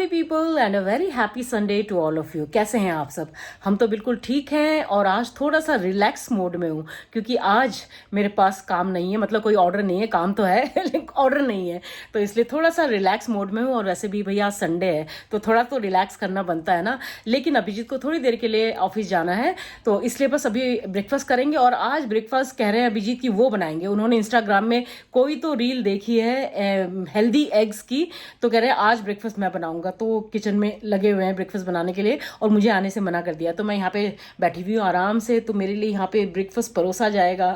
Lovely people and a very happy Sunday to all of you. कैसे हैं आप सब? हम तो बिल्कुल ठीक हैं और आज थोड़ा सा रिलैक्स मोड में हूँ क्योंकि आज मेरे पास काम नहीं है, मतलब कोई ऑर्डर नहीं है, काम तो है लेकिन ऑर्डर नहीं है, तो इसलिए थोड़ा सा रिलैक्स मोड में हूँ। और वैसे भी भैया संडे है तो थोड़ा तो रिलैक्स करना बनता है ना। लेकिन अभिजीत को थोड़ी देर के लिए ऑफिस जाना है तो इसलिए बस अभी ब्रेकफास्ट करेंगे। और आज ब्रेकफास्ट कह रहे हैं अभिजीत की वो बनाएंगे, उन्होंने इंस्टाग्राम में कोई तो रील देखी है हेल्दी एग्स की, तो कह रहे हैं आज ब्रेकफास्ट मैं बनाऊंगा। तो किचन में लगे हुए हैं ब्रेकफास्ट बनाने के लिए और मुझे आने से मना कर दिया, तो मैं यहाँ पे बैठी हुई हूँ आराम से, तो मेरे लिए यहाँ पे ब्रेकफास्ट परोसा जाएगा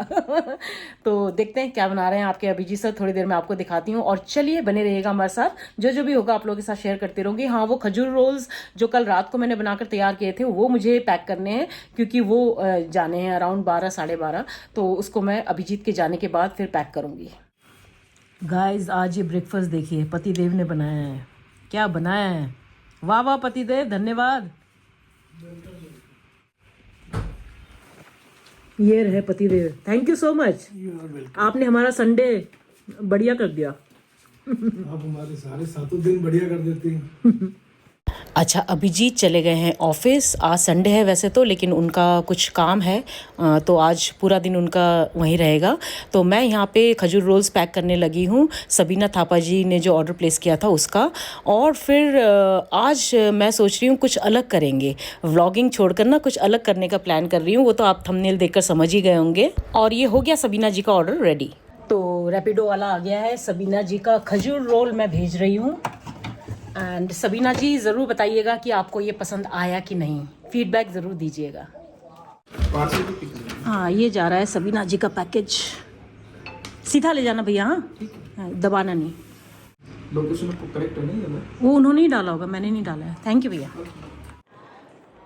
तो देखते हैं क्या बना रहे हैं आपके अभिजीत सर, थोड़ी देर में आपको दिखाती हूँ। और चलिए बने रहिएगा हमारे साथ, जो भी होगा आप लोगों के साथ शेयर करते रहूंगी। हाँ, वो खजूर रोल्स जो कल रात को मैंने बनाकर तैयार किए थे वो मुझे पैक करने हैं क्योंकि वो जाने हैं अराउंड 12 साढ़े 12, तो उसको मैं अभिजीत के जाने के बाद फिर पैक करूंगी। गाइस आज ये ब्रेकफास्ट देखिए पतिदेव ने बनाया है, क्या बनाया है, वाह वाह पतिदेव, धन्यवाद। ये रहे पतिदेव, थैंक यू सो मच, आपने हमारा संडे बढ़िया कर दिया। आप हमारे सारे सातों दिन बढ़िया कर देती हैं। अच्छा, अभिजीत चले गए हैं ऑफिस, आज संडे है वैसे तो, लेकिन उनका कुछ काम है तो आज पूरा दिन उनका वहीं रहेगा। तो मैं यहाँ पे खजूर रोल्स पैक करने लगी हूँ, सबीना थापा जी ने जो ऑर्डर प्लेस किया था उसका। और फिर आज मैं सोच रही हूँ कुछ अलग करेंगे, व्लॉगिंग छोड़कर ना कुछ अलग करने का प्लान कर रही हूँ, वो तो आप थंबनेल देखकर समझ ही गए होंगे। और ये हो गया सबीना जी का ऑर्डर रेडी, तो रैपिडो वाला आ गया है, सबीना जी का खजूर रोल मैं भेज रही हूँ। एंड सबीना जी ज़रूर बताइएगा कि आपको ये पसंद आया कि नहीं, फीडबैक ज़रूर दीजिएगा। हाँ, ये जा रहा है सबीना जी का पैकेज, सीधा ले जाना भैया, हाँ दबाना नहीं। लोकेशन आपको करेक्ट है नहीं है? वो उन्होंने ही डाला होगा, मैंने नहीं डाला है। थैंक यू भैया।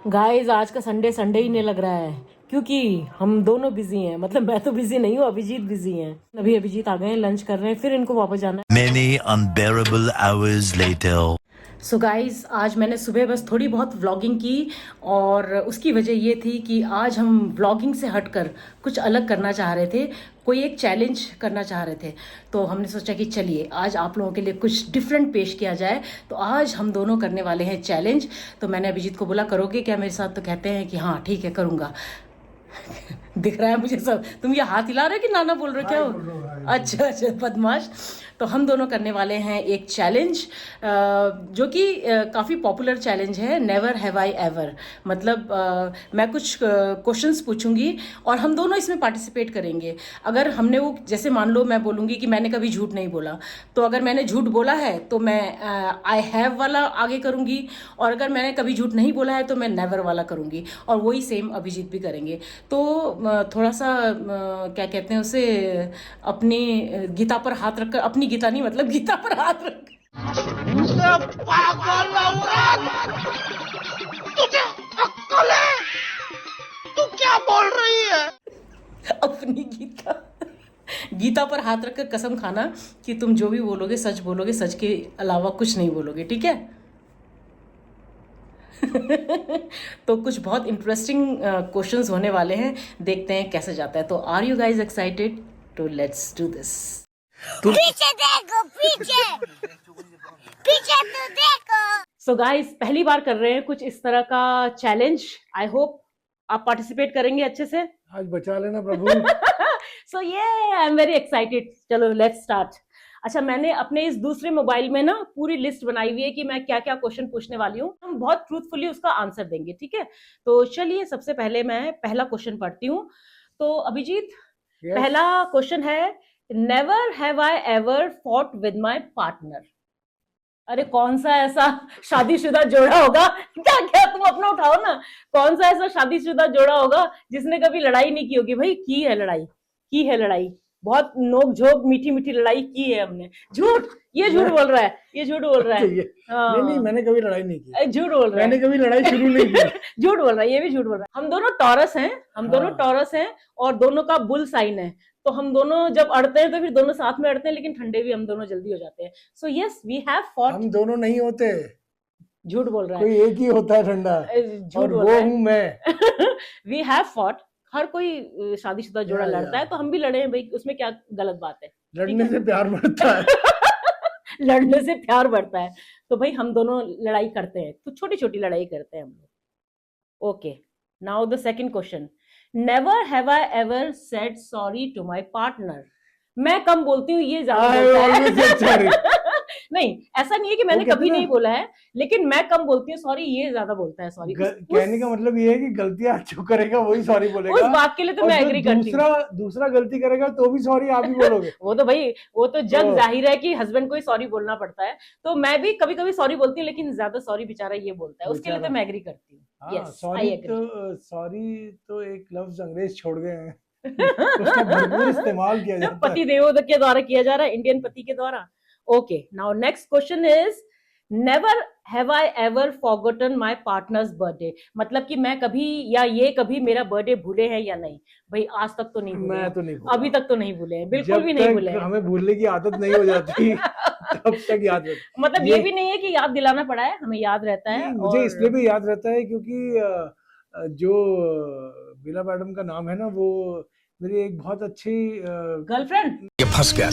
गाइस आज का संडे संडे ही नहीं लग रहा है क्योंकि हम दोनों बिजी हैं, मतलब मैं तो बिजी नहीं हूँ, अभिजीत बिजी हैं। अभी अभिजीत आ गए हैं, लंच कर रहे हैं, फिर इनको वापस जाना है। Many unbearable hours later. So guys आज मैंने सुबह बस थोड़ी बहुत व्लॉगिंग की और उसकी वजह ये थी कि आज हम व्लॉगिंग से हटकर कुछ अलग करना चाह रहे थे, कोई एक चैलेंज करना चाह रहे थे। तो हमने सोचा कि चलिए आज आप लोगों के लिए कुछ डिफरेंट पेश किया जाए। तो आज हम दोनों करने वाले हैं चैलेंज। तो मैंने अभिजीत को बोला करोगे क्या मेरे साथ, तो कहते हैं कि हाँ ठीक है करूँगा। दिख रहा है मुझे सब, तुम ये हाथ हिला रहे हो कि नाना बोल रहे हो क्या हो? अच्छा अच्छा बदमाश। तो हम दोनों करने वाले हैं एक चैलेंज जो कि काफ़ी पॉपुलर चैलेंज है, नेवर हैव आई एवर। मतलब मैं कुछ क्वेश्चंस पूछूंगी और हम दोनों इसमें पार्टिसिपेट करेंगे। अगर हमने वो, जैसे मान लो मैं बोलूँगी कि मैंने कभी झूठ नहीं बोला, तो अगर मैंने झूठ बोला है तो मैं आई हैव वाला आगे करूँगी, और अगर मैंने कभी झूठ नहीं बोला है तो मैं नेवर वाला करूँगी, और वही सेम अभिजीत भी करेंगे। तो थोड़ा सा क्या कहते हैं उसे, अपनी गीता पर हाथ रखकर, अपनी गीता नहीं मतलब गीता पर हाथ रख, तुझे अक्ल है? तू क्या बोल रही है? अपनी गीता पर हाथ रखकर कसम खाना कि तुम जो भी बोलोगे सच बोलोगे, सच के अलावा कुछ नहीं बोलोगे, ठीक है? तो कुछ बहुत इंटरेस्टिंग क्वेश्चंस होने वाले हैं, देखते हैं कैसे जाता है। तो आर यू गाइज एक्साइटेड? तो लेट्स डू दिस। पीछे देखो, पीछे पीछे तो देखो। सो गाइज पहली बार कर रहे हैं कुछ इस तरह का चैलेंज, आई होप आप पार्टिसिपेट करेंगे अच्छे से। आज बचा लेना प्रभु। सो ये आई एम वेरी एक्साइटेड, चलो लेट्स स्टार्ट। अच्छा, मैंने अपने इस दूसरे मोबाइल में ना पूरी लिस्ट बनाई हुई है कि मैं क्या क्या क्वेश्चन पूछने वाली हूँ, हम बहुत ट्रूथफुली उसका आंसर देंगे, ठीक है? तो चलिए सबसे पहले मैं पहला क्वेश्चन पढ़ती हूँ। तो अभिजीत पहला क्वेश्चन है, never have I ever fought with my partner. अरे कौन सा ऐसा शादीशुदा जोड़ा होगा, क्या क्या तुम अपना उठाओ ना, कौन सा ऐसा शादीशुदा जोड़ा होगा जिसने कभी लड़ाई नहीं की होगी? भाई की है लड़ाई, बहुत नोक झोंक मीठी मीठी लड़ाई की है हमने। झूठ, ये झूठ बोल रहा है, ये झूठ बोल रहा है। नहीं मैंने कभी लड़ाई नहीं की, झूठ बोल रहा है, मैंने कभी लड़ाई शुरू नहीं की। झूठ बोल रहा है, ये भी झूठ बोल रहा है। हम दोनों टॉरस हैं, दोनों टॉरस हैं और दोनों का बुल साइन है, तो हम दोनों जब अड़ते हैं तो फिर दोनों साथ में अड़ते हैं, लेकिन ठंडे भी हम दोनों जल्दी हो जाते हैं। So yes we have fought. हम दोनों नहीं होते, झूठ बोल रहा है, कोई एक ही होता है ठंडा, झूठ और बोल वो रहा है। हूँ मैं। वी हैव फॉट, हर कोई शादीशुदा जोड़ा लड़ता है, तो हम भी लड़े हैं भाई, उसमें क्या गलत बात है? लड़ने से प्यार बढ़ता है। लड़ने से प्यार बढ़ता है। तो भाई हम दोनों लड़ाई करते हैं, तो छोटी छोटी लड़ाई करते हैं हम लोग। Okay, now the second question, never have I ever said sorry to my partner. मैं कम बोलती हूँ, ये ज्यादा I बोलता always है। say sorry. नहीं, ऐसा नहीं है कि मैंने वो कहते कभी ना- नहीं बोला है, लेकिन मैं कम बोलती हूँ सॉरी, ये ज्यादा बोलता है सॉरी। कहने का मतलब ये है कि गलतियां जो करेगा वही सॉरी बोलेगा। उस बात के लिए तो और मैं जो एग्री करती हूँ। दूसरा गलती करेगा तो भी सॉरी आप ही बोलोगे। वो तो भाई, वो तो जग तो- जाहिर है कि हस्बैंड को ही सॉरी बोलना पड़ता है, तो मैं भी कभी कभी सॉरी बोलती हूँ, लेकिन ज्यादा सॉरी बेचारा ये बोलता है, उसके लिए तो बेचारा। मैं एग्री करती हूँ। हाँ, यस, आई सॉरी एग्री। तो एक लफ्ज अंग्रेज छोड़ गए हैं। उसका भरपूर इस्तेमाल किया जाता है। पति देवो के द्वारा किया जा रहा है, इंडियन पति के द्वारा। Okay, now next question is, never have I ever forgotten my partners birthday. मतलब कि मैं कभी या ये कभी मेरा बर्थडे भूले हैं या नहीं। भाई आज तक तो नहीं भूले मैं हैं। तो नहीं भूला। अभी तक तो नहीं भूले हैं, बिल्कुल जब भी नहीं तक भूले हैं। हमें भूलने की आदत नहीं हो जाती तब तक याद रहता मतलब ये भी नहीं है कि याद दिलाना पड़ा है, हमें याद रहता है। नहीं, मुझे और इसलिए भी याद रहता है क्योंकि जो बीला मैडम का नाम है ना, वो मेरी एक बहुत अच्छी गर्लफ्रेंड।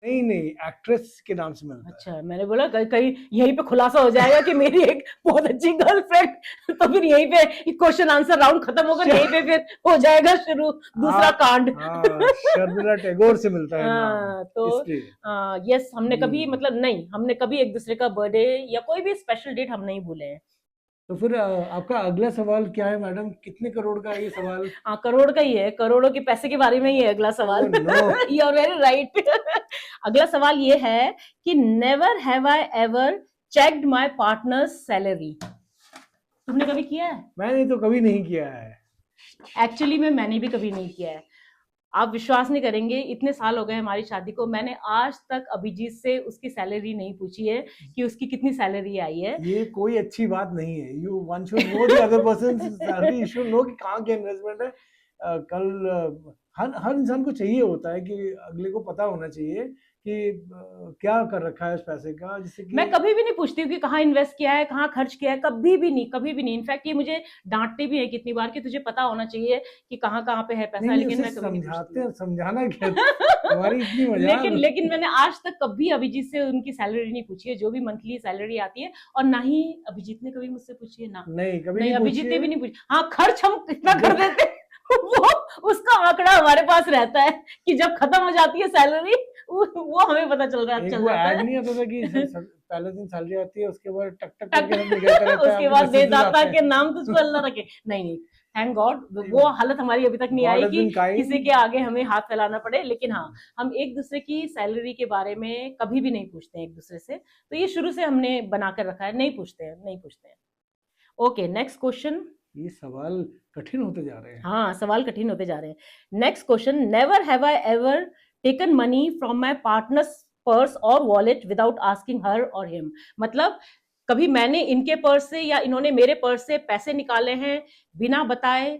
नहीं एक्ट्रेस के नाम से मिलता है। अच्छा, मैंने बोला कहीं यहीं पे खुलासा हो जाएगा कि मेरी एक बहुत अच्छी गर्लफ्रेंड, तो फिर यहीं पे क्वेश्चन आंसर राउंड खत्म होगा, यहीं पे फिर हो जाएगा शुरू दूसरा कांड। शर्मिला टैगोर से मिलता है नाम, हाँ, तो इसलिए। यस, हमने कभी मतलब नहीं, हमने कभी एक दूसरे का बर्थडे या कोई भी स्पेशल डेट हम नहीं भूले हैं। तो फिर आपका अगला सवाल क्या है मैडम? कितने करोड़ का है ये सवाल? हाँ, करोड़ का ही है, करोड़ों के पैसे के बारे में ही है अगला सवाल। Oh, no. You are very right. अगला सवाल ये है कि never have I ever checked my partner's salary. तुमने कभी किया है? मैंने तो कभी नहीं किया है। एक्चुअली में मैंने भी कभी नहीं किया है। आप विश्वास नहीं करेंगे, इतने साल हो गए हमारी शादी को, मैंने आज तक अभिजीत से उसकी सैलरी नहीं पूछी है कि उसकी कितनी सैलरी आई है। ये कोई अच्छी बात नहीं है। You one should know the other person salary, you should know कि कहाँ क्या इन्वेस्टमेंट है। कल हर इंसान को चाहिए होता है कि अगले को पता होना चाहिए कि क्या कर रखा है उस पैसे का, जिससे कि मैं कभी भी नहीं पूछती हूँ कि कहाँ इन्वेस्ट किया है, कहाँ खर्च किया है, कभी भी नहीं, कभी भी नहीं। इनफैक्ट ये मुझे डांटते भी है कितनी बार कि तुझे पता होना चाहिए कि कहाँ कहाँ पे है पैसा, नहीं, लेकिन मैं उसे कभी नहीं पूछती समझाते हूँ। हैं, समझाना क्या हमारी इतनी मजाक लेकिन मैंने आज तक कभी अभिजीत से उनकी सैलरी नहीं पूछी है, जो भी मंथली सैलरी आती है, और ना ही अभिजीत ने कभी मुझसे पूछी है। ना, नहीं, कभी नहीं, नहीं अभिजीत पूछी ने है। भी नहीं पूछी। हाँ, खर्च हम कितना कर देते हैं वो उसका आंकड़ा हमारे पास रहता है कि जब खत्म हो जाती है सैलरी, वो हमें पता चल एक चल वो जाता ऐड है। नहीं आता था कि पहले दिन सैलरी आती है, उसके बाद टक टक करके सब निकलता रहता है, उसके आपके बाद messages देदाता आते के हैं। नाम तुझको अल्लाह रखे। नहीं, थैंक गॉड, वो हालत हमारी अभी तक नहीं God आई has कि been kind. किसी के आगे हमें हाथ फैलाना पड़े। लेकिन हाँ, हम एक दूसरे की सैलरी के बारे में कभी भी नहीं पूछते हैं एक दूसरे से, तो ये शुरू से हमने बनाकर रखा है, नहीं पूछते हैं। Okay, next question. ये सवाल कठिन होते जा रहे हैं। हाँ, सवाल कठिन होते जा रहे हैं। Next question, never have I ever taken money from my partners purse और वॉलेट विदाउट आस्किंग हर और हिम। मतलब कभी मैंने इनके पर्स से या इन्होंने मेरे पर्स से पैसे निकाले हैं बिना बताए,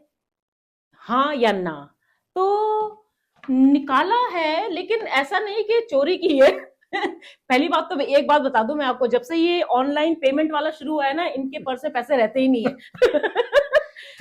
हाँ या ना? तो निकाला है, लेकिन ऐसा नहीं कि चोरी की है। पहली बात तो एक बात बता दूं मैं आपको, जब से ये ऑनलाइन पेमेंट वाला शुरू हुआ है ना, इनके पर्स में पैसे रहते ही नहीं है।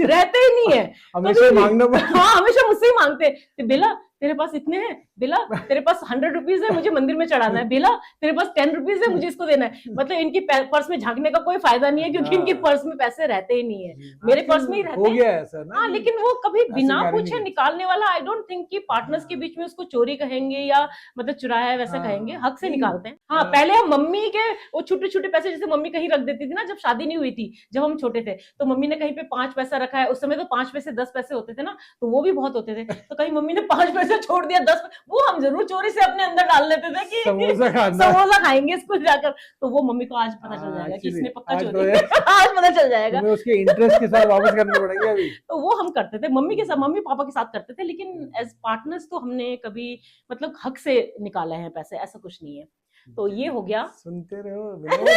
रहते ही नहीं है, हमेशा मांगना पड़ता हाँ, हमेशा मुझसे ही मांगते हैं, बेला तेरे पास इतने हैं, बेला तेरे पास 100 रुपीज है, मुझे मंदिर में चढ़ाना है, बेला तेरे पास 10 रुपीज है, मुझे इसको देना है। मतलब इनकी पर्स में झांकने का कोई फायदा नहीं है, क्योंकि इनके पर्स में पैसे रहते ही नहीं है, मेरे पर्स में ही रहते हो हैं। गया ऐसा ना। हाँ, लेकिन वो कभी बिना गारंटी पूछे नहीं। निकालने वाला, आई डोंट थिंक कि पार्टनर्स के बीच में उसको चोरी कहेंगे या मतलब चुराया है वैसा कहेंगे, हक से निकालते हैं। हाँ, पहले हम मम्मी के वो छोटे छोटे पैसे, जैसे मम्मी कहीं रख देती थी ना, जब शादी नहीं हुई थी, जब हम छोटे थे, तो मम्मी ने कहीं पे 5 पैसा रखा है, उस समय तो 5 पैसे 10 पैसे होते थे ना, तो वो भी बहुत होते थे, तो कहीं मम्मी ने 5 पैसे छोड़ दिया, 10, वो हम जरूर चोरी से अपने अंदर डाल लेते थे कि समोसा खाना है। समोसा खाएंगे स्कूल जाकर। तो वो मम्मी को आज पता चल जाएगा कि इसने पक्का आज चोरी तो आज पता चल जाएगा। तुम्हें उसके इंटरेस्ट के साथ वापस करने पड़ेंगे अभी। तो वो हम करते थे, मम्मी के साथ, मम्मी पापा के साथ करते थे, लेकिन एज पार्टनर्स तो हमने कभी मतलब हक से निकाले हैं पैसे, ऐसा कुछ नहीं है। तो ये हो गया। सुनते रहो विनोद,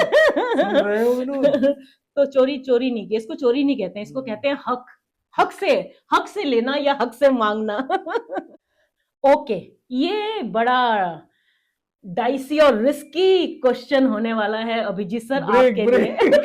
सुन रहे हो विनोद। तो चोरी नहीं की, इसको चोरी नहीं कहते हैं, इसको कहते हैं हक। हक से लेना या हक से मांगना। ओके, ये बड़ा डाइसी और रिस्की क्वेश्चन होने वाला है अभिजीत सर आपके लिए।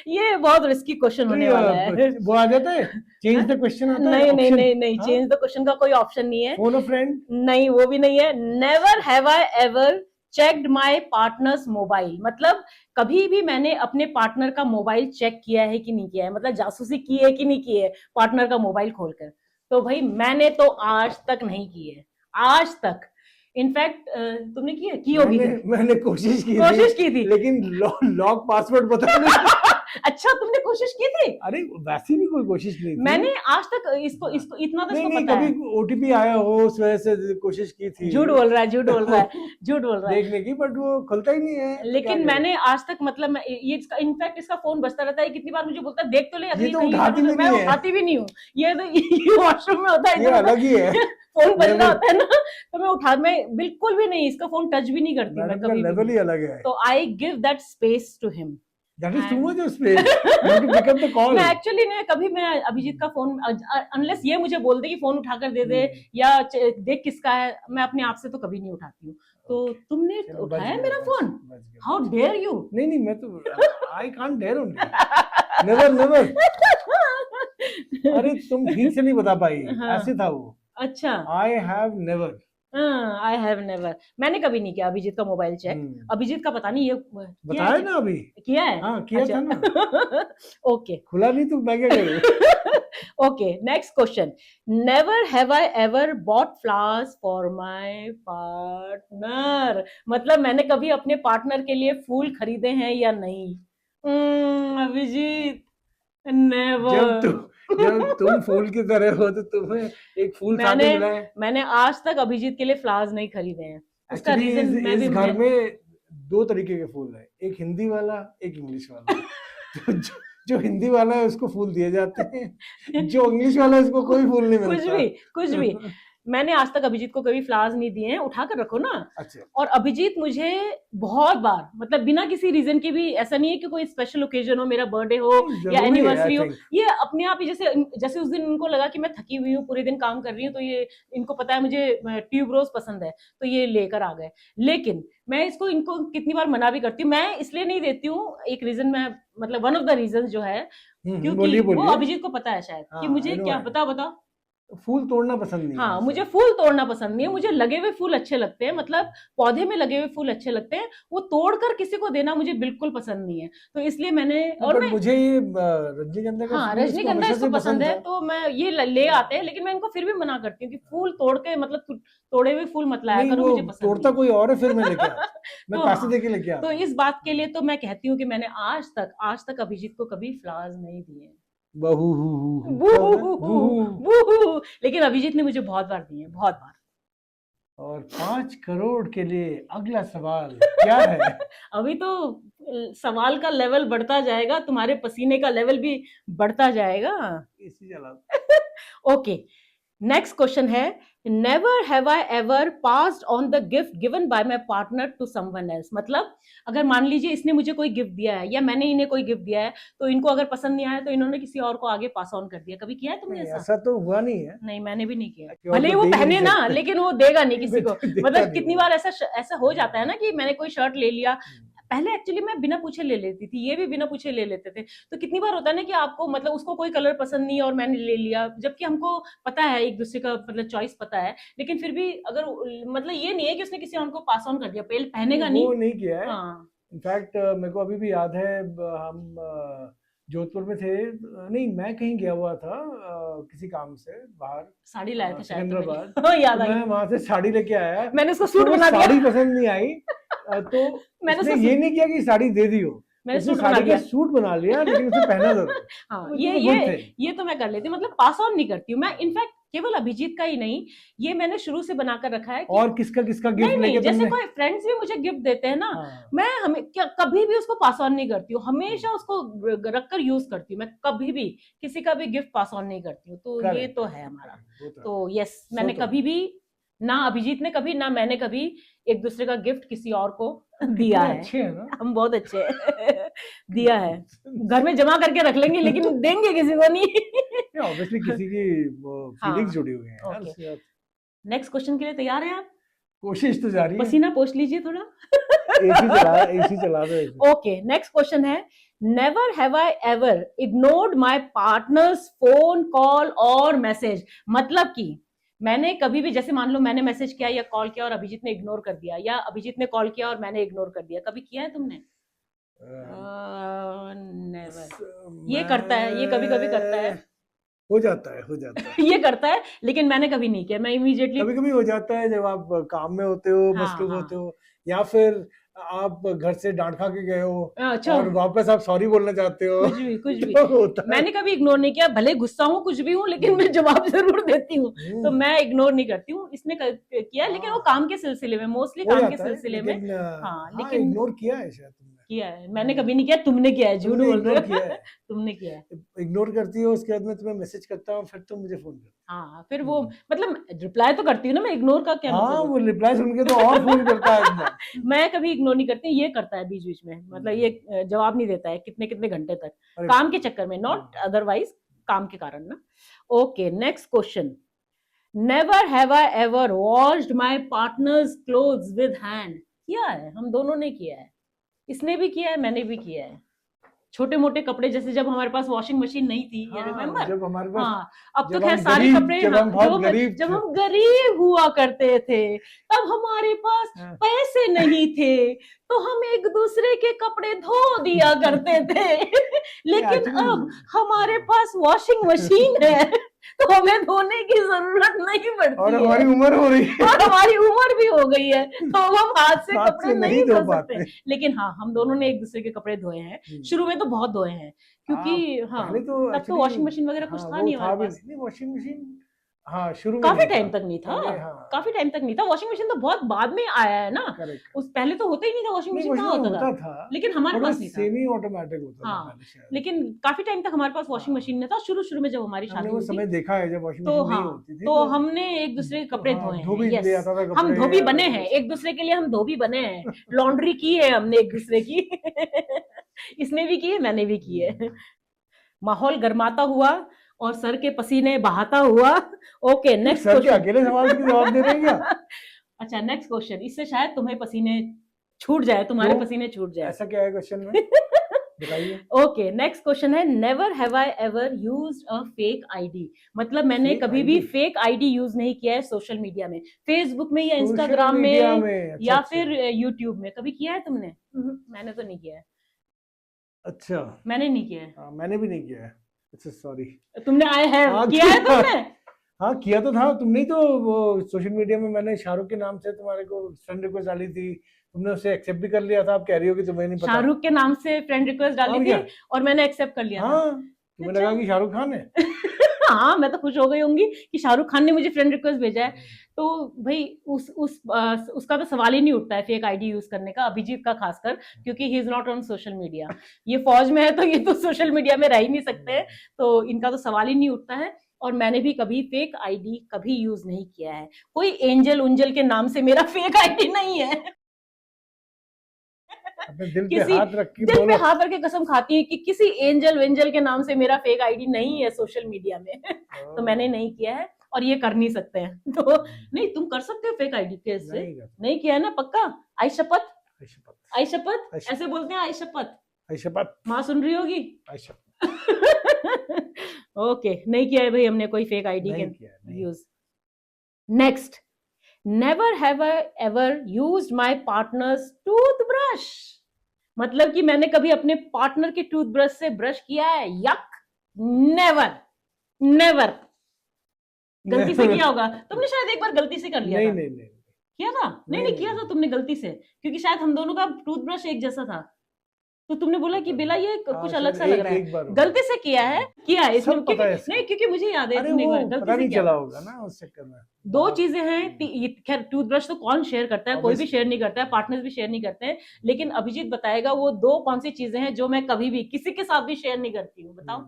ये बहुत रिस्की क्वेश्चन होने वाला है। वो आ जाता है, चेंज द क्वेश्चन आता है। नहीं, चेंज द क्वेश्चन का कोई ऑप्शन नहीं है। फोन अ फ्रेंड, नहीं, वो भी नहीं है। Never have I ever checked my partners mobile, मतलब कभी भी मैंने अपने पार्टनर का मोबाइल चेक किया है कि नहीं किया है, मतलब जासूसी की है कि नहीं की है पार्टनर का मोबाइल खोलकर। तो भाई मैंने तो आज तक नहीं की है, आज तक। इनफैक्ट तुमने की होगी मैंने कोशिश की थी लेकिन लॉक पासवर्ड पता नहीं। अच्छा, तुमने कोशिश की थी? अरे वैसे भी कोई कोशिश नहीं थी। मैंने आज तक इसको इसको इतना तो नहीं इसको नहीं, पता है। कभी ओटीपी आया हो उस वजह से कोशिश की थी। झूठ बोल रहा है, झूठ बोल रहा है, झूठ बोल रहा है। देखने की, बट वो खुलता ही नहीं है, तो क्या लेकिन करें? मैंने आज तक, मतलब ये इसका इनफैक्ट इसका फोन बजता रहता है, कितनी बार मुझे बोलता है देख तो ले ये अगली तो कहीं उठाती भी मैं नहीं है। उठाती भी नहीं हूँ। ये तो ये वॉशरूम में होता है, ये इधर अलग ही है। फोन बज रहा Level- होता है ना, तो मैं बिल्कुल भी नहीं, इसका फोन टच भी नहीं करती मैं मैडम का कभी लेवल भी। ही अलग है। तो I give that space to him. That is too And- much of space. You have to pick up the call. मैं एक्चुअली ने कभी मैं अभिजीत का फोन, अनलेस ये मुझे बोल दे कि फोन उठाकर दे दे या देख किसका है, मैं अपने आप से तो कभी नहीं उठाती हूँ। तो तुमने चलो, बच उठाया गया, मेरा बच- फोन? बच गया। How dare you! नहीं नहीं, मैं तो I can't dare only, never never. अरे तुम ठीक से नहीं बता पाई, हाँ। ऐसे था वो। अच्छा, I have never. I have never, मैंने कभी नहीं किया अभिजीत का मोबाइल चेक। अभिजीत का पता नहीं ये किया बताया है? ना अभी। किया है? हाँ किया था ना। ओके खुला नहीं तो मैं क्या करूँ? Okay, next question. Never have I ever bot flowers for my partner, मतलब मैंने कभी अपने पार्टनर के लिए फूल खरीदे हैं या नहीं? अभिजीत, नेवर। जब तुम फूल की तरह हो तो तुम्हें एक फूल साथ ही मिला है। मैंने आज तक अभिजीत के लिए फ्लावर्स नहीं खरीदे हैं। उसका Actually, रीजन मैं इस भी घर में दो तरीके के फूल है, एक हिंदी वाला एक इंग्लिश वाला। तो जो हिंदी वाला है उसको फूल दिए जाते हैं, जो इंग्लिश वाला है उसको कोई फूल नहीं मिलता। कुछ भी मैंने आज तक अभिजीत को कभी फ्लावर्स नहीं दिए हैं, उठा कर रखो ना। अच्छा। और अभिजीत मुझे बहुत बार, मतलब बिना किसी रीजन के भी, ऐसा नहीं है कि कोई स्पेशल ओकेजन हो, मेरा बर्थडे हो या एनिवर्सरी हो, ये अपने आप ही, जैसे उस दिन इनको लगा कि मैं थकी हुई हूँ, पूरे दिन काम कर रही हूँ, तो ये इनको पता है मुझे ट्यूब रोज पसंद है, तो ये लेकर आ गए। लेकिन मैं इनको कितनी बार मना भी करती हूँ, मैं इसलिए नहीं देती हूँ, एक रीजन मैं, मतलब वन ऑफ द रीजन जो है, क्योंकि वो अभिजीत को पता है शायद कि मुझे क्या बता फूल तोड़ना पसंद नहीं है। हाँ, मुझे फूल तोड़ना पसंद नहीं है, मुझे लगे हुए फूल अच्छे लगते हैं, मतलब पौधे में लगे हुए फूल अच्छे लगते हैं, वो तोड़कर किसी को देना मुझे बिल्कुल पसंद नहीं है। तो इसलिए मैंने, और मैं, मुझे ये रजनीगंधा का हाँ फूल रजनीगंधा इसको इसको पसंद है, था। तो मैं ये ले आते हैं, लेकिन मैं इनको फिर भी मना करती हूँ कि फूल तोड़ के, मतलब तोड़े हुए फूल मत लाया करो, मुझे पसंद तोड़ता कोई और है, फिर मैं लेके आता। मैं तो पैसे देके लेके आता। तो इस बात के लिए तो मैं कहती हूँ कि मैंने आज तक अभिजीत को कभी फ्लावर्स नहीं दिए। लेकिन अभिजीत ने मुझे बहुत बार दिए, बहुत बार। और 5 करोड़ के लिए अगला सवाल क्या है? अभी तो सवाल का लेवल बढ़ता जाएगा, तुम्हारे पसीने का लेवल भी बढ़ता जाएगा। इसी चला। ओके, नेक्स्ट क्वेश्चन है, never have I ever passed on the gift given by my partner to someone else, मतलब अगर मान लीजिए इसने मुझे कोई गिफ्ट दिया है या मैंने इन्हें कोई गिफ्ट दिया है, तो इनको अगर पसंद नहीं आया तो इन्होंने किसी और को आगे पास ऑन कर दिया। कभी किया है तुमने ऐसा? ऐसा तो हुआ नहीं है। नहीं, मैंने भी नहीं किया। क्यों, भले तो वो दे ही पहने नहीं ना, सकते। लेकिन वो देगा नहीं किसी को। देता मतलब नहीं कितनी वो। बार ऐसा हो जाता है ना कि मैंने कोई शर्ट ले लिया, पहले एक्चुअली मैं बिना पूछे ले लेती थी, ये भी बिना पूछे ले लेते थे, तो कितनी बार होता है ना कि आपको, मतलब उसको कोई कलर पसंद नहीं है और मैंने ले लिया, जबकि हमको पता है एक दूसरे का, मतलब चॉइस पता है, लेकिन फिर भी अगर, मतलब ये नहीं है कि उसने किसी और को पास ऑन कर दिया, पहनेगा नहीं, वो नहीं किया है। हाँ। इनफैक्ट मेरे को अभी भी याद है, हम जोधपुर में थे, नहीं मैं कहीं गया हुआ था किसी काम से बाहर, साड़ी लाए थे शायद, सिकंदराबाद। याद आई, मैं वहां से साड़ी लेके आया, मैंने उसको सूट तो बना दिया, साड़ी पसंद नहीं आई, तो मैंने उसने उसको ये नहीं किया कि साड़ी दे दी हो, मैंने उसने सूट बना साड़ी दिया। का सूट बना लिया, लेकिन उसे पहना जरूर। हाँ, तो ये तो मैं कर लेती हूँ, मतलब पास ऑन नहीं करती हूँ मैं। इनफैक्ट केवल अभिजीत का ही नहीं, ये मैंने शुरू से बनाकर रखा है कि और किसका गिफ्ट नहीं, लेके जैसे तुमने? कोई फ्रेंड्स भी मुझे गिफ्ट देते हैं ना, हाँ। मैं कभी भी उसको पास ऑन नहीं करती हूँ, हमेशा उसको रखकर यूज करती हूँ, मैं कभी भी किसी का भी गिफ्ट पास ऑन नहीं करती हूँ। तो ये Correct, तो है हमारा। वो तो तो यस, मैंने तो- कभी भी, ना अभिजीत ने कभी, ना मैंने कभी एक दूसरे का गिफ्ट किसी और को दिया है। अच्छे हैं ना? हम बहुत अच्छे हैं। दिया है, घर में जमा करके रख लेंगे, लेकिन देंगे किसी को नहीं। ऑब्वियसली किसी की फीलिंग्स जुड़ी हुई हैं यार ओके। उसके साथ। नेक्स्ट क्वेश्चन के लिए तैयार हैं आप? कोशिश तो जारी है। पसीना पोंछ लीजिए थोड़ा। एसी चला दो। ओके, नेक्स्ट क्वेश्चन है, never have I ever ignored my partners phone call और मैसेज, मतलब कि मैंने कभी भी, जैसे मान लो मैंने मैसेज किया या कॉल किया और अभिजीत ने इग्नोर कर दिया, या अभिजीत ने कॉल किया और मैंने इग्नोर कर दिया, कभी किया है तुमने? नेवर। ये करता है, ये कभी कभी करता है। हो जाता है, हो जाता है। ये करता है, लेकिन मैंने कभी नहीं किया। मैं इमीडिएटली, कभी कभी हो जाता है जब आप काम में होते हो, हाँ, मसरूफ हाँ। होते हो, या फिर आप घर से डांट खा के गए हो अच्छा, और वापस आप सॉरी बोलना चाहते हो। कुछ भी तो होता है। मैंने कभी इग्नोर नहीं किया, भले गुस्सा हूँ कुछ भी हूँ, लेकिन मैं जवाब जरूर देती हूँ। तो मैं इग्नोर नहीं करती हूँ। इसने किया, लेकिन वो काम के सिलसिले में, मोस्टली हो काम के जाता है, सिलसिले में। लेकिन हाँ, हाँ, लेकिन इग्नोर किया है शायद तुमने। किया है, मैंने कभी नहीं किया। तुमने किया है, झूठ तुमने बोल रहे इग्नोर हो। किया है। तुमने किया है। इग्नोर करती हो, उसके बाद मैं तुम्हें मैसेज करता हूँ, फिर तुम मुझे फोन करते हाँ, फिर वो मतलब रिप्लाई तो करती हूँ ना मैं, इग्नोर का क्या हो। हाँ, मतलब वो रिप्लाई सुन के तो और फोन करता है एकदम। है? मैं कभी इग्नोर नहीं करती, ये करता है बीच बीच में, मतलब ये जवाब नहीं देता है कितने कितने घंटे तक, अरे काम के चक्कर में, नॉट अदरवाइज, काम के कारण ना। Okay, next question. Never have I ever washed my partners clothes with hand. किया है, हम दोनों ने किया है। इसने भी किया है, मैंने भी किया है। छोटे मोटे कपड़े, जैसे जब हमारे पास वॉशिंग मशीन नहीं थी, ये हाँ, रिमेम्बर? जब हमारे पास, हाँ, अब तो जब खैर हम सारे गरीब, कपड़े, जब हाँ, हम बहुत गरीब जब थे। हम गरीब हुआ करते थे, तब हमारे पास हाँ। पैसे नहीं थे, तो हम एक दूसरे के कपड़े धो दिया करते थे। लेकिन Actually, अब हमारे पास वॉशिंग मशीन है, तो हमें धोने की जरूरत नहीं और पड़ती हमारी है, उम्र हो रही है, और हमारी उम्र भी हो गई है, तो अब हम हाथ से हाथ कपड़े से नहीं धो पाते। सकते। लेकिन हाँ, हम दोनों ने एक दूसरे के कपड़े धोए हैं। शुरू में तो बहुत धोए हैं, क्योंकि हाँ, पहले तो तब तो एक्चुअली, वॉशिंग मशीन वगैरह कुछ हाँ, था वो नहीं था हमारे भी पास। नहीं वॉशिंग मशीन। हाँ, शुरू में काफी नहीं टाइम था तक नहीं था, पहले। हाँ, काफी टाइम तक नहीं था। वॉशिंग मशीन तो बहुत बाद में आया है ना। करेक्ट। उस पहले तो होता ही नहीं था, वॉशिंग नहीं, मशीन कहाँ वॉशिंग होता होता था, था, लेकिन हमारे बट वो पास नहीं था। सेमी ऑटोमेटिक होता था हाँ, पहले शायद। लेकिन काफी टाइम तक हमारे पास वॉशिंग हाँ, मशीन नहीं था, शुरू शुरू में जब हमारी हमने शादी वो हुई थी। समय देखा है जब वॉशिंग तो मशीन नहीं हाँ, होती थी, तो तो हमने एक दूसरे के कपड़े हाँ, धोए धो हैं। भी यस, लिया था हम कपड़े, धोबी बने और हैं, वो एक दूसरे के लिए हम धोबी बने हैं। लॉन्ड्री की है हमने एक दूसरे की। इसने भी की है, मैंने भी की है। माहौल गर्माता हुआ और सर के पसीने बहाता हुआ। ओके, नेक्स्ट सर के क्वेश्चन। अकेले सवाल के जवाब दे रहे हैं क्या? अच्छा, नेक्स्ट क्वेश्चन, इससे शायद तुम्हें पसीने छूट जाए, तुम्हारे क्यों? पसीने छूट जाए। ऐसा क्या है क्वेश्चन में? बताइए। ओके, नेक्स्ट क्वेश्चन है, never have I ever used a fake ID. मतलब मैंने Fake कभी भी ID? फेक आईडी यूज नहीं किया है सोशल मीडिया में, फेसबुक में या सोशल इंस्टाग्राम मीडिया में, में? अच्छा, या अच्छा, फिर यूट्यूब में। कभी किया है तुमने? मैंने तो नहीं किया है, अच्छा। मैंने नहीं किया है। हाँ, मैंने भी नहीं किया है। अच्छा, सॉरी। तुमने आए है हाँ, किया है तुमने? हाँ, किया तो था। तुमने ही तो वो सोशल मीडिया में मैंने शाहरुख के नाम से तुम्हारे को फ्रेंड रिक्वेस्ट डाली थी, तुमने उसे एक्सेप्ट भी कर लिया था। आप कह रही हो कि तुम्हें नहीं पता। शाहरुख के नाम से फ्रेंड रिक्वेस्ट डाली और थी क्या? और मैंने एक्सेप्ट कर लिया था। हाँ, तुम्हें अच्छा। लगा कि शाहरुख खान है। हाँ, मैं तो खुश हो गई होंगी कि शाहरुख खान ने मुझे फ्रेंड रिक्वेस्ट भेजा है। तो भाई उसका तो सवाल ही नहीं उठता है फेक आईडी यूज करने का, अभिजीत का खासकर, क्योंकि he is not on social media. ये फौज में है तो ये तो सोशल मीडिया में रह ही नहीं सकते, तो इनका तो सवाल ही नहीं उठता है। और मैंने भी कभी फेक आईडी कभी यूज नहीं किया है। कोई एंजल उंजल के नाम से मेरा फेक आईडी नहीं है। अपने दिल पे किसी हाथ रख के दिल पे बोलो। हाथ रख के कसम खाती है कि किसी एंजल वेंजल के नाम से मेरा फेक आईडी नहीं है सोशल मीडिया में। तो मैंने नहीं किया है और ये कर नहीं सकते हैं। तो नहीं, तुम कर सकते हो फेक आईडी कैसे? नहीं कर सकते। नहीं किया है ना, पक्का? आई शपथ, आई शपथ, आई शपथ, आई शपथ। ऐसे बोलते हैं, आई शपथ। आई शपथ, माँ सुन रही होगी। आई शपथ। ओके, नहीं किया है भाई हमने कोई फेक आईडी नहीं के किया, नहीं। Use. Next, never have I ever used my partners toothbrush. मतलब कि मैंने कभी अपने पार्टनर के टूथब्रश से ब्रश किया है? यक, नेवर, नेवर। गलती से किया होगा तुमने, शायद एक बार गलती से कर लिया नहीं, था। नहीं, नहीं। किया था? नहीं नहीं, किया था तुमने गलती से, क्योंकि शायद हम दोनों का टूथब्रश एक जैसा था, तो तुमने बोला कि बेला ये कुछ अलग सा लग रहा है। गलती से किया है, किया है इसमें, सब पता है इसको। नहीं, क्योंकि मुझे याद है अरे तुमने एक वो बार पता गलती से नहीं किया चला था। होगा ना उस चक्कर में। दो चीजें हैं, खैर टूथब्रश तो कौन शेयर करता है, कोई भी Obviously। शेयर नहीं करता है, पार्टनर्स भी शेयर नहीं करते हैं, लेकिन अभिजीत बताएगा वो दो कौन सी चीजें हैं जो मैं कभी भी किसी के साथ भी शेयर नहीं करती हूँ। बताओ।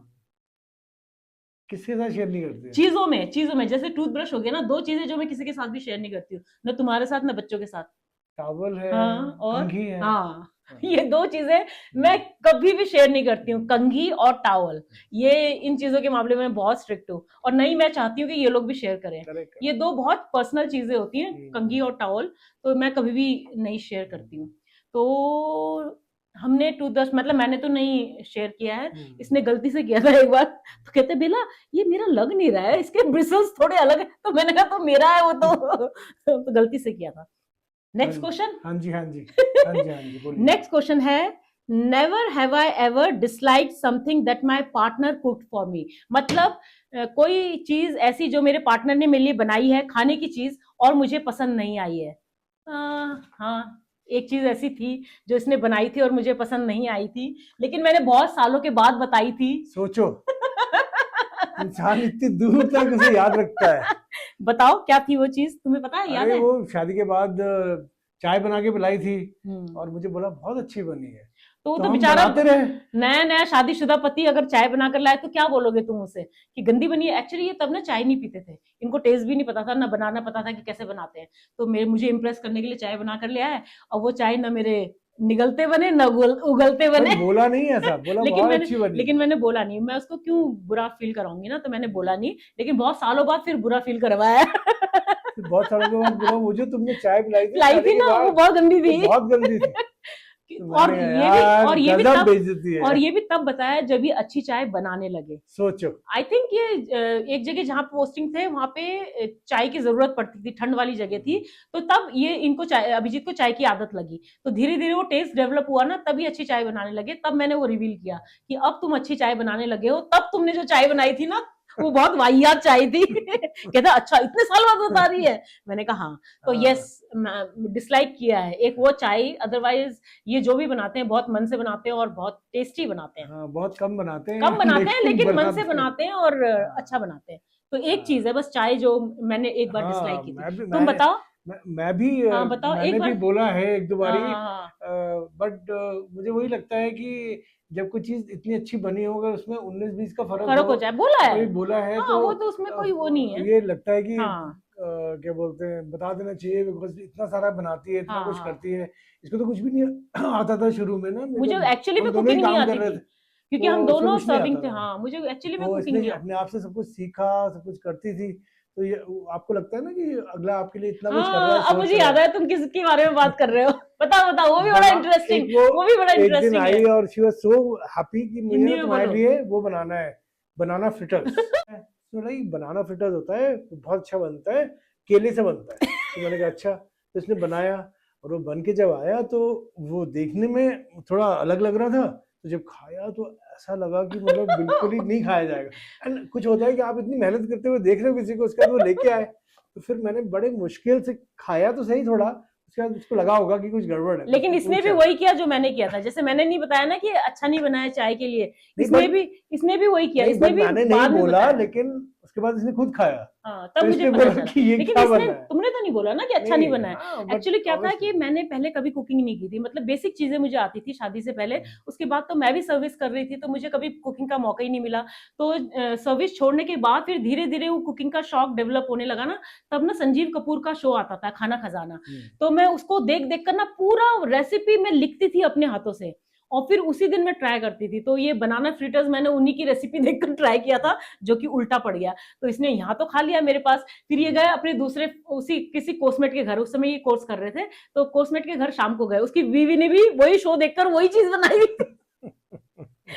किसके साथ शेयर नहीं करते? चीजों में जैसे टूथब्रश हो गया ना, दो चीजें जो मैं किसी के साथ भी शेयर नहीं करती हूँ, न तुम्हारे साथ न बच्चों के साथ। टॉवल है, हाँ, और कंघी है। हाँ, ये दो चीजें मैं कभी भी शेयर नहीं करती हूँ, कंघी और टॉवल। ये इन चीजों के मामले में बहुत स्ट्रिक्ट हूँ, और नहीं मैं चाहती हूँ कि ये लोग भी शेयर करें। करेक्ट। ये दो बहुत पर्सनल चीजें होती हैं, कंघी और टॉवल, तो मैं कभी भी नहीं शेयर करती हूँ। तो हमने टूथब्रश, मतलब मैंने तो नहीं शेयर किया है, हम्म। इसने गलती से किया था एक बार। तो कहते बेला ये मेरा लग नहीं रहा है, इसके ब्रिसल्स थोड़े अलग है। तो मैंने कहा तो मेरा है वो तो गलती से किया था। Next question. हाँ जी हाँ जी हाँ जी हाँ जी बोलिए। नेक्स्ट क्वेश्चन है, never have I ever dislike something that my partner cooked for me. मतलब कोई चीज ऐसी जो मेरे पार्टनर ने मेरे लिए बनाई है, खाने की चीज, और मुझे पसंद नहीं आई है। हाँ, एक चीज ऐसी थी जो इसने बनाई थी और मुझे पसंद नहीं आई थी, लेकिन मैंने बहुत सालों के बाद बताई थी। सोचो, इंसान इतनी दूर तक उसे याद रखता है। बताओ क्या थी वो चीज, तुम्हें पता है, याद अरे है? वो शादी के बाद चाय बना के पिलाई थी हम्म। और मुझे बोला बहुत अच्छी बनी है, तो वो तो तो हम बेचारा बनाते रहे। नया नया शादीशुदा पति अगर चाय बनाकर लाए तो क्या बोलोगे तुम उसे कि गंदी बनी है? एक्चुअली ये तब ना चाय नहीं पीते थे, इनको टेस्ट भी नहीं पता था, ना बनाना पता था कि कैसे बनाते हैं। तो मुझे इम्प्रेस करने के लिए चाय बना कर ले आए, और वो चाय ना मेरे निगलते बने ना उगलते बने। पर बोला नहीं ऐसा, बोला लेकिन बहुत अच्छी बनी। लेकिन मैंने बोला नहीं, मैं उसको क्यों बुरा फील कराऊंगी ना, तो मैंने बोला नहीं। लेकिन बहुत सालों बाद फिर बुरा फील करवाया। फिर बहुत सालों के बाद बोला वो जो तुमने चाय पिलाई थी लाई शादी थी के ना, वो बाद, बहुत गंदी वो थी। बहुत गंदी थी। तो और मैंने कहा, ये भी यार और ये भी गजब तब बेइज्जती है। और ये भी तब बताया जब ये अच्छी चाय बनाने लगे। सोचो, आई थिंक ये एक जगह जहाँ पोस्टिंग थे वहां पे चाय की जरूरत पड़ती थी, ठंड वाली जगह थी। तो तब ये इनको चाय, अभिजीत को चाय की आदत लगी, तो धीरे धीरे वो टेस्ट डेवलप हुआ ना, तभी अच्छी चाय बनाने लगे। तब मैंने वो रिवील किया कि अब तुम अच्छी चाय बनाने लगे हो, तब तुमने जो चाय बनाई थी ना वो बहुत वाहियात चाय थी। कहता अच्छा इतने साल बाद बता रही है। मैंने कहा हाँ। तो हाँ। यस, डिसलाइक किया है एक वो चाय, अदरवाइज ये जो भी बनाते हैं बहुत मन से बनाते हैं और बहुत टेस्टी बनाते हैं। हाँ, बहुत कम बनाते हैं कम बनाते हैं लेकिन मन से बनाते हैं। बनाते हैं और हाँ। अच्छा बनाते हैं। तो एक हाँ। चीज है बस चाय जो मैंने एक बार हाँ, डिसलाइक की मैं थी। भी तुम बताओ। मैं भी हाँ बताओ एक मैंने भी बार। बोला है एक दो बारी, हाँ बट मुझे वही लगता है कि जब कोई चीज इतनी अच्छी बनी हो, अगर उसमें 19-20 का फर्क फर्क हो हो, जाए, बोला है। कोई बोला है हाँ तो वो तो उसमें कोई वो नहीं है। ये लगता है कि हाँ क्या बोलते हैं, बता देना चाहिए, बिकॉज इतना सारा बनाती है, इतना हाँ कुछ हाँ। करती है। इसको तो कुछ भी नहीं आता था शुरू में ना, मुझे जब एक्चुअली हम में दोनों ही कुकिंग नहीं काम आती कर रहे थी, थे, क्योंकि तो हम उसमें दोनों कुछ नहीं सर्विंग आता थे। था। हाँ मुझे एक्चुअली में तो कुकिंग इसने नहीं आती। अपने आप से सब कुछ सीखा, सब कुछ करती थी। तो ये आपको लगता है ना कि अगला आपके लिए इतना कुछ कर रहा है, हाँ अब सोच मुझे रहा याद है। है तुम किसके बारे में बात कर रहे हो। बताओ बताओ, वो भी बड़ा बना इंटरेस्टिंग, एक वो भी बड़ा एक दिन इंटरेस्टिंग है। आई और शी वाज सो हैप्पी कि मुझे हिंदी ना में तुम्हारे बोलो। लिए वो बनाना है, बनाना फ्रिटर्स। तो लाइक बनाना फ्रिटर्स होता है, वो बहुत अच्छा बनता है, केले से बनता है। तो मैंने कहा अच्छा। तो इसने बनाया और वो बन के जब आया तो वो देखने में थोड़ा अलग लग रहा था, तो जब खाया तो ऐसा लगा कि मतलब बिल्कुल ही नहीं खाया जाएगा। एंड कुछ होता है कि आप इतनी मेहनत करते हुए देख रहे हो किसी को, उसके बाद वो लेके आए, तो फिर मैंने बड़े मुश्किल से खाया तो सही थोड़ा, उसके बाद उसको लगा होगा कि कुछ गड़बड़ है। तो लेकिन उसने इसने भी पूछा। वही किया जो मैंने किया था। जैसे मैंने नहीं बताया ना कि अच्छा नहीं बनाया चाय के लिए, नहीं इसने भी वही किया। नहीं, इसने बट भी मैंने नहीं बाद में बोला, बताया। लेकिन उसके बाद इसने खुद खाया, हाँ तो तब मुझे इसने पता बोला चला। कि ये लेकिन क्या इसने, बना है। तुमने तो नहीं बोला ना कि अच्छा नहीं बना है। हाँ, बट एक्चुअली क्या था कि ऑब्वियसली मैंने पहले कभी कुकिंग नहीं की थी, मतलब बेसिक चीजें मुझे आती थी शादी से पहले। उसके बाद तो मैं भी सर्विस कर रही थी, तो मुझे कभी कुकिंग का मौका ही नहीं मिला। तो सर्विस छोड़ने के बाद फिर धीरे धीरे वो कुकिंग का शौक डेवलप होने लगा ना, तब ना संजीव कपूर का शो आता था खाना खजाना। तो मैं उसको देख देख कर ना पूरा रेसिपी में लिखती थी अपने हाथों से, और फिर उसी दिन मैं ट्राई करती थी। तो ये बनाना फ्रिटर्स मैंने उन्हीं की रेसिपी देखकर ट्राई किया था, जो कि उल्टा पड़ गया। तो इसने यहाँ तो खा लिया मेरे पास, फिर ये गए अपने दूसरे उसी किसी कोस्मेट के घर, उस समय ये कोर्स कर रहे थे, तो कोस्मेट के घर शाम को गए, उसकी बीवी ने भी वही शो देखकर वही चीज बनाई हुई थी।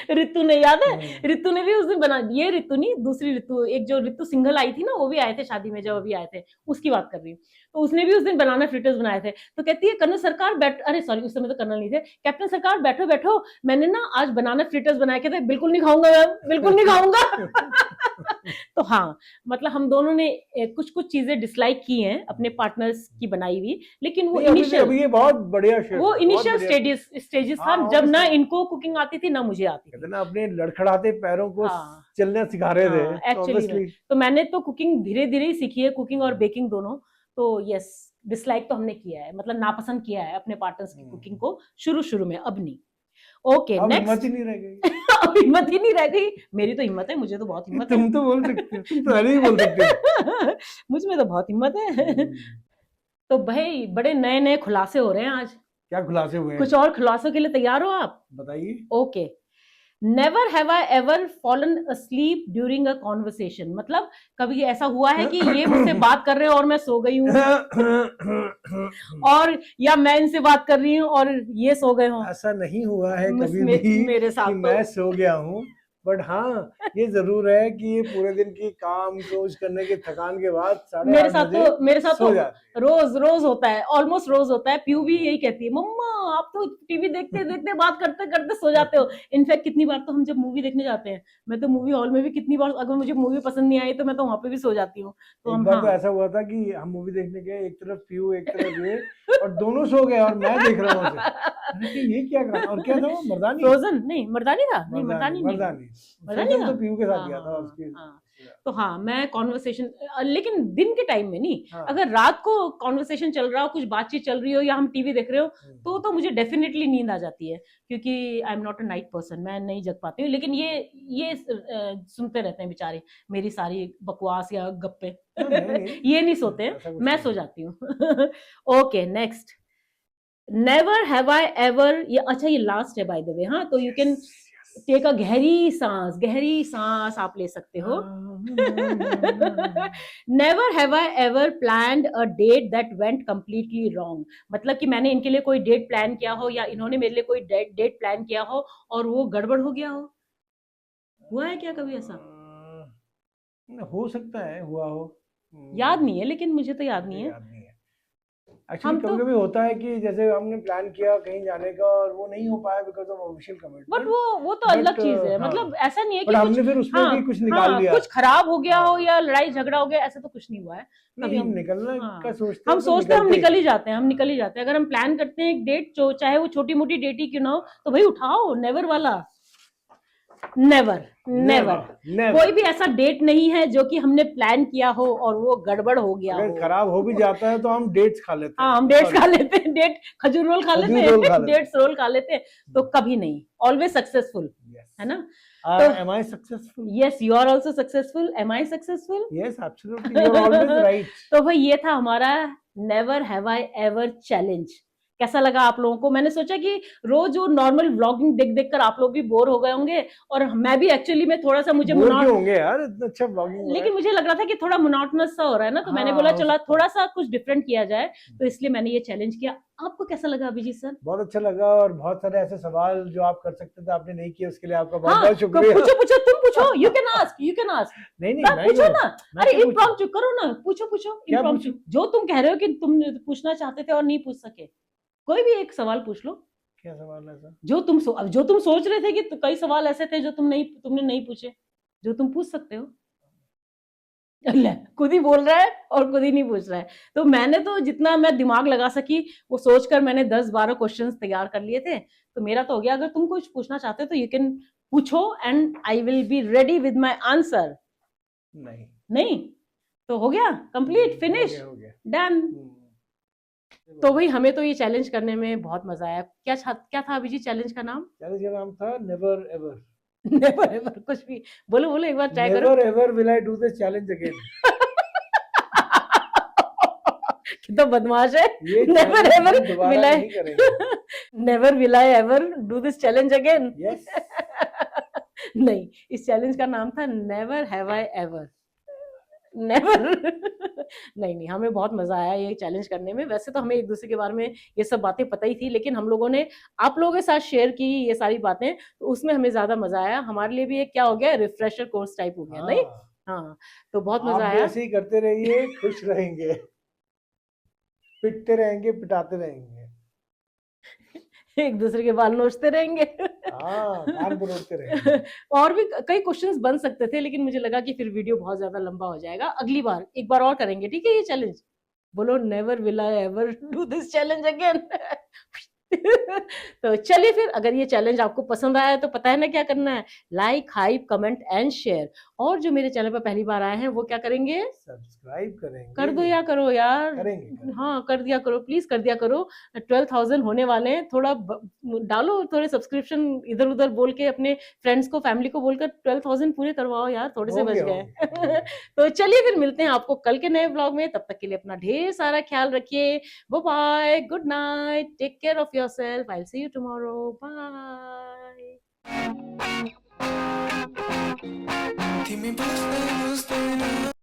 रितु ने, याद है? रितु ने भी उस दिन बना, ये रितु नहीं, दूसरी रितु, एक जो रितु सिंघल आई थी ना, वो भी आए थे शादी में जब अभी आए थे, उसकी बात कर रही हूँ। तो उसने भी उस दिन बनाना फ्रिटर्स बनाए थे। तो कहती है कर्नल सरकार बैठ, अरे सॉरी उस समय तो कर्नल नहीं थे, कैप्टन सरकार बैठो बैठो, मैंने ना आज बनाना फ्रिटर्स बनाए। कहते बिल्कुल नहीं खाऊंगा मैम, बिल्कुल नहीं खाऊंगा। तो हाँ, मतलब हम दोनों ने कुछ कुछ चीजें डिसलाइक की हैं अपने पार्टनर्स की बनाई हुई, लेकिन वो इनिशियल, अभी ये बहुत बढ़िया शेफ, वो बहुत इनिशियल बढ़िया। स्टेजेस था, हाँ, जब ना obviously। इनको कुकिंग आती थी ना मुझे आती कहते थी। ना अपने लड़खड़ाते पैरों को हाँ चलना सिखा रहे थे, हाँ, तो एक्चुअली में obviously। तो मैंने तो कुकिंग धीरे धीरे ही सीखी है, कुकिंग और बेकिंग दोनों। तो यस, डिसलाइक तो हमने किया है, मतलब नापसंद किया है अपने पार्टनर्स की कुकिंग को शुरू शुरू में, अब नहीं। ओके अब हिम्मत नेक्स्ट। ही नहीं रह गई। अब हिम्मत ही नहीं रह गई। मेरी तो हिम्मत है, मुझे तो बहुत हिम्मत है। तुम तो बोल सकते हो, तुम पहले ही बोल सकते हो। मुझ में तो बहुत हिम्मत है। तो भाई बड़े नए नए खुलासे हो रहे हैं आज। क्या खुलासे हुए हैं? कुछ और खुलासों के लिए तैयार हो आप? बताइए। Okay, never have I ever fallen asleep during a conversation, मतलब कभी ऐसा हुआ है कि ये मुझसे बात कर रहे हो और मैं सो गई हूँ, और या मैं इनसे बात कर रही हूँ और ये सो गए हों? ऐसा नहीं हुआ है कभी भी मेरे साथ कि तो मैं सो गया हूँ, बट हाँ ये जरूर है कि ये पूरे दिन की काम सोच करने की थकान के बाद 8:30 बजे मेरे साथ सो तो जाते हैं। रोज होता है, ऑलमोस्ट रोज होता है। प्यू भी यही कहती है, मम्मा आप तो टीवी देखते देखते बात करते करते सो जाते हो। इनफैक्ट कितनी बार तो हम जब मूवी देखने जाते हैं, मैं तो मूवी हॉल में भी कितनी बार, अगर मुझे मूवी पसंद नहीं आई तो मैं तो वहां पे भी सो जाती हूँ। तो एक हम, बार हाँ तो ऐसा हुआ था कि हम मूवी देखने गए, एक तरफ पीयू एक तरफ ये, और दोनों सो गए और मैं देख रहा हूँ उसे। मैंने कहा, ये क्या गाना, और क्या था वो, मर्दानी? फ्रोजन नहीं, मर्दानी था, नहीं मर्दानी मर्दानी नहीं, मर्दानी मर्दानी फ्रोजन था। तो पीयू के साथ हाँ गया था हाँ उसकी। हाँ। तो हाँ, मैं कॉन्वर्सेशन, लेकिन दिन के टाइम में नहीं, हाँ। अगर रात को कॉन्वर्सेशन चल रहा हो, कुछ बातचीत चल रही हो या हम टीवी देख रहे हो, तो मुझे डेफिनेटली नींद आ जाती है, क्योंकि I am not a night person, मैं नहीं जग पाती हूँ। लेकिन ये सुनते रहते हैं बेचारे मेरी सारी बकवास या गप्पे। नहीं, ये नहीं सोते हैं, ऐसा कुछ मैं नहीं सो है। जाती हूँ। Okay next, never have I ever, ये अच्छा ये लास्ट है बाय द वे, हाँ, तो यू कैन टेक अ गहरी सांस आप ले सकते हो। Never have I ever planned a date that went completely wrong, मतलब कि मैंने इनके लिए कोई डेट प्लान किया हो या इन्होंने मेरे लिए कोई डेट प्लान किया हो और वो गड़बड़ हो गया हो। हुआ है क्या कभी ऐसा? हो सकता है हुआ हो। याद नहीं है, लेकिन मुझे तो याद मुझे नहीं है। याद नहीं है। एक्चुअली हम कभी तो, कभी होता है कि जैसे हमने प्लान किया कहीं जाने का और वो नहीं हो पाया because of official but commitment, वो तो अलग बट चीज है, हाँ, मतलब ऐसा नहीं है बट कि कुछ, हमने फिर उसमें हाँ भी कुछ निकाल लिया। कुछ खराब हो गया हो हाँ, या लड़ाई झगड़ा हो गया, ऐसा तो कुछ नहीं हुआ है नहीं कभी। हम निकलने का हाँ, सोचते हम हैं तो सोचते हैं, हम निकलते निकल ही ही जाते हैं, हम निकल ही जाते हैं। अगर हम प्लान करते हैं एक डेट, चाहे वो छोटी मोटी डेट ही क्यों ना हो, तो भाई उठाओ, नेवर वाला, नेवर नेवर। नेवर। कोई भी ऐसा डेट नहीं है जो कि हमने प्लान किया हो और वो गड़बड़ हो गया अगर हो। खराब हो भी जाता है तो हम डेट्स खा लेते हैं। हाँ, हम डेट्स Sorry, खा लेते हैं, डेट खजूर रोल खा लेते खजूर रोल खा हैं, लेते डेट्स रोल खा लेते हैं, तो कभी नहीं, ऑलवेज सक्सेसफुल, हैं। है ना? Yes. तो Am I successful? Yes, you are also successful, am I successful? Yes, absolutely. You're always right. तो भाई ये था हमारा never have I ever challenge. कैसा लगा आप लोगों को? मैंने सोचा कि रोज वो नॉर्मल व्लॉगिंग देख देख कर आप लोग भी बोर हो गए होंगे, और मैं भी एक्चुअली में थोड़ा सा, मुझे बोर क्यों होंगे यार, इतना अच्छा ब्लॉगिंग हो रहा लेकिन है। मुझे लग रहा था कि थोड़ा मोनोटोनस सा हो रहा है ना, तो मैंने हाँ, बोला हो चला सकता है। थोड़ा सा कुछ डिफरेंट किया जाए, तो इसलिए मैंने ये चैलेंज किया। आपको कैसा लगा अभिजीत सर? बहुत अच्छा लगा, और बहुत सारे ऐसे सवाल जो आप कर सकते थे आपने नहीं किए, उसके लिए आपका बहुत हाँ, बहुत शुक्रिया। पूछो पूछो, तुम पूछो, you can ask, you can ask. नहीं नहीं, मैं पूछो क्यों- ना, मैं अरे क्यों पूछूं? इम्प्रॉम्प्टू करो ना, पूछो पूछो, क्या इम्प्रॉम्प्टू, पूछूं? जो तुम कह रहे हो कि तुम पूछना चाहते थे और नहीं पूछ सके, कोई भी एक सवाल पूछ लो। क्या सवाल है सर? जो तुम सोच रहे थे कि कई सवाल ऐसे थे जो तुमने नहीं पूछे, जो तुम पूछ सकते हो। ले, खुद ही बोल रहा है और खुद ही नहीं पूछ रहा है। तो मैंने तो जितना मैं दिमाग लगा सकी वो सोचकर मैंने 10-12 क्वेश्चंस तैयार कर लिए थे, तो मेरा तो हो गया। अगर तुम कुछ पूछना चाहते हो तो यू कैन पूछो, and I will be ready with my answer. नहीं नहीं तो हो गया, कंप्लीट, फिनिश, हो गया। डन। तो भाई हमें तो ये चैलेंज करने में बहुत मजा आया। क्या था अभिजीत चैलेंज का नाम? चैलेंज का नाम था नेवर एवर। नेवर एवर, कुछ भी बोलो बोलो, एक बार ट्राई करो। Never ever will I do this challenge again. कितना बदमाश है। ये नेवर challenge एवर हम दोबारा विल आई नहीं करेंगे। Never will I ever do this challenge again. Yes. नहीं, इस चैलेंज का नाम था never have I ever, never. नहीं, हमें बहुत मजा आया ये चैलेंज करने में। वैसे तो हमें एक दूसरे के बारे में ये सब बातें पता ही थी, लेकिन हम लोगों ने आप लोगों के साथ शेयर की ये सारी बातें, तो उसमें हमें ज्यादा मजा आया। हमारे लिए भी एक क्या हो गया, रिफ्रेशर कोर्स टाइप हो गया, नहीं? हाँ, तो बहुत आप मजा भी आया। ऐसे ही करते रहिए, खुश रहेंगे, पिटते रहेंगे, पिटाते रहेंगे। एक दूसरे के बाल नोचते रहेंगे। हाँ, कान परोड़ते रहेंगे। और भी कई क्वेश्चंस बन सकते थे, लेकिन मुझे लगा कि फिर वीडियो बहुत ज्यादा लंबा हो जाएगा। अगली बार एक बार और करेंगे, ठीक है? ये चैलेंज बोलो, never will I ever do this challenge again. तो चलिए फिर, अगर ये चैलेंज आपको पसंद आया तो पता है ना क्या करना है, like, hype, comment and share. और जो मेरे चैनल पर पहली बार आए हैं वो क्या करेंगे? सब्सक्राइब करेंगे। कर दो या करो यार, करेंगे। हाँ कर दिया करो, प्लीज कर दिया करो। 12,000 होने वाले हैं, थोड़ा डालो, थोड़े सब्सक्रिप्शन इधर उधर बोल के अपने फ्रेंड्स को, फैमिली को बोलकर 12,000 पूरे करवाओ यार, थोड़े से बच गए। तो चलिए फिर मिलते हैं आपको कल के नए व्लॉग में। तब तक के लिए अपना ढेर सारा ख्याल रखिए। Bye bye, good night, take care of yourself, I will see you tomorrow, bye. Dime,